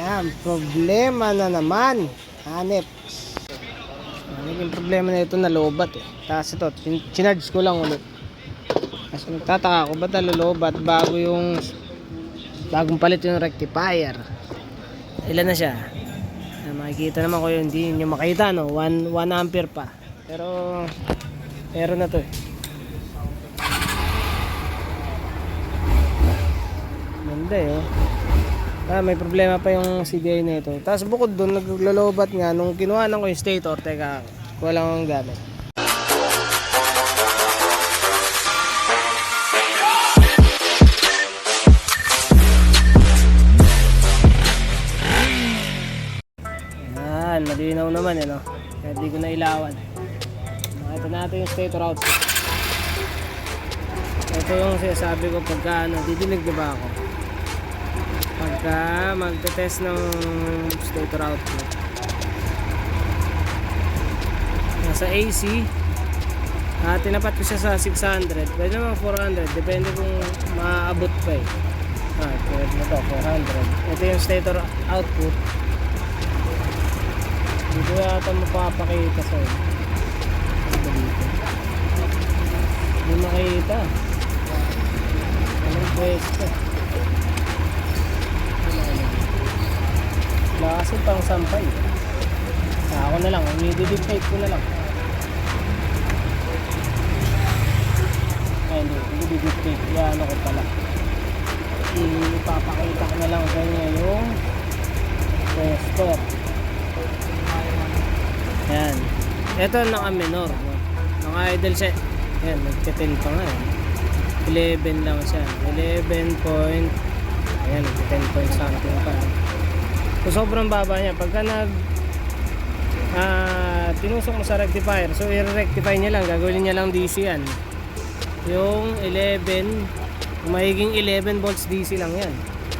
Yan, problema na naman. Hanep. Naging problema na ito na lobat eh. Tapos ito, chinarge ko lang ulit. Kasi nagtataka ako, ba't nalolobat bago yung bagong palit yung rectifier. Ilan na siya? Makikita naman ko yun, hindi nyo makita no, 1 ampere pa. Pero meron na to eh. Ganda eh oh. May problema pa yung CDI na ito. Tapos bukod doon, naglolobat nga nung kinuhanan ko yung stator. Teka, kuha lang akong gamit. Yan, malinaw naman eh no. Kaya di ko na ilawan. Makita natin yung stator output. Ito yung sinasabi ko pagka ano, didinig diba ako? Pagka magte-test ng stator output nasa AC tinapat ko siya sa 600, pwede naman 400 depende kung maaabot pa eh. Pwede na to 400. Ito yung stator output, dito yata mapapakita sa'yo dito, hindi makita anong pwesto. Kasi pang sampay. Ako na lang, i-dictate ko na lang. Ay hindi, i-dictate. Yan ako pala. Ipapakita ko na lang sa inyo yung tester. Yan. Ito naka-minor. Naka-idle siya. Yan, nagtitil pa nga. 11 lang siya. 11 point. Ayan, 10 point something pa. So sobrang baba niya pagka tinusok mo sa rectifier, so i-rectify niya lang, gagawin niya lang DC yan, yung 11 mahiging 11 volts DC lang yan,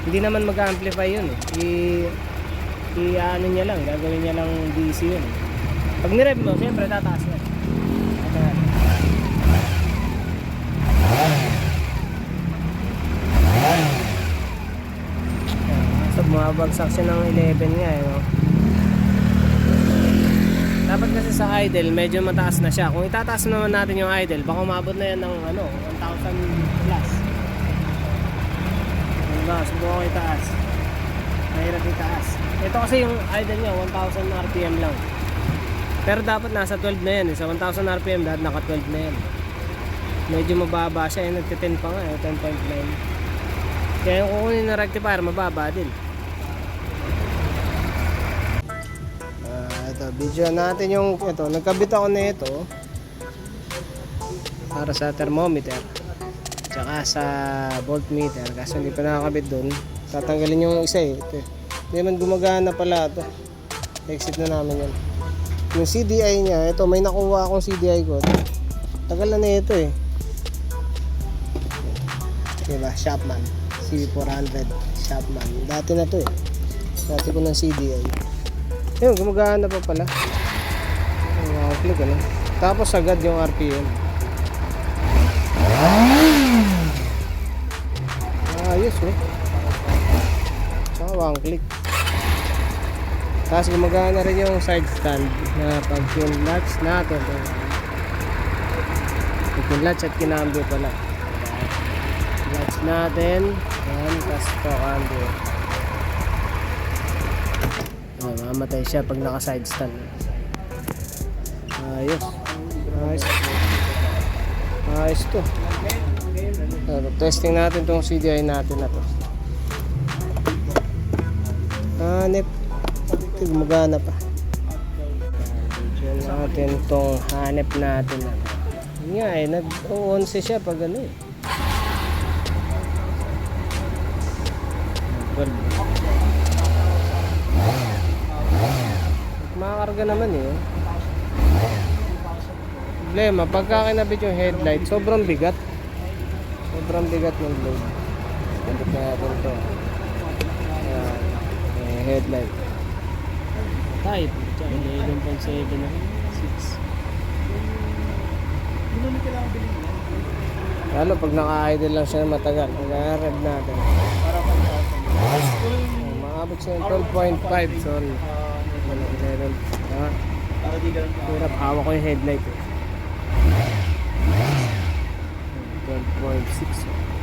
hindi naman mag-amplify yun eh. Ano niya lang, gagawin niya lang DC yun. Pag ni-rev mo, syempre tataas yan. Bumabagsak siya ng 11 nga eh, no? Dapat kasi sa idle medyo mataas na siya. Kung itataas naman natin yung idle, baka umabot na yan ng 1,000 plus. Diba? Subukan ko itaas. Mahirap itaas. Ito kasi yung idle niya 1,000 RPM lang. Pero dapat nasa 12 na yan eh. Sa 1,000 RPM dapat naka 12 na yan. Medyo mababa siya. Nagti-10 pa nga eh, 10.9. Kaya yung kukunin na rectifier mababa din. Ito, video natin yung ito, nagkabit ako na ito para sa thermometer tsaka sa voltmeter kasi hindi pa nakakabit doon. Tatanggalin yung isa eh. Ito, hindi naman gumagana pala ito. Exit na namin yan. Yung CDI niya, ito may nakuha akong CDI ko. Tagal na ito eh. Diba, Shopman CV400 Shopman. Dati na to eh. Dati ko ng CDI. Ayun, gumagana pa pala. Click ano. Tapos agad yung RPM. Ayos eh. Saka one click. Tapos gumagana rin yung side stand na pag yung latch natin. Yung latch at kinambyo pala. Latch natin. Ayan, tapos ito cambio. Mamatay siya pag naka side stand. Ayos. Ayos to. Testing natin tong CDI natin na to. Hanep. Gumagana pa. Diyan natin tong hanep natin na to. Yun nga eh, nag-11 siya pag ano eh. Makakarga naman eh. Problema, pagka kinabit yung headlight, sobrang bigat. Sobrang bigat ng load. Kandik natin ito. Headlight. Type. 11.7 na. 6. Lalo pag naka-idle lang siya matagal. Naka-rev natin. Maabot Umabot siya ng 12.5. Sorry. Malaki level. Ah, hirap. Hawak ko yung headlight eh. 12.6.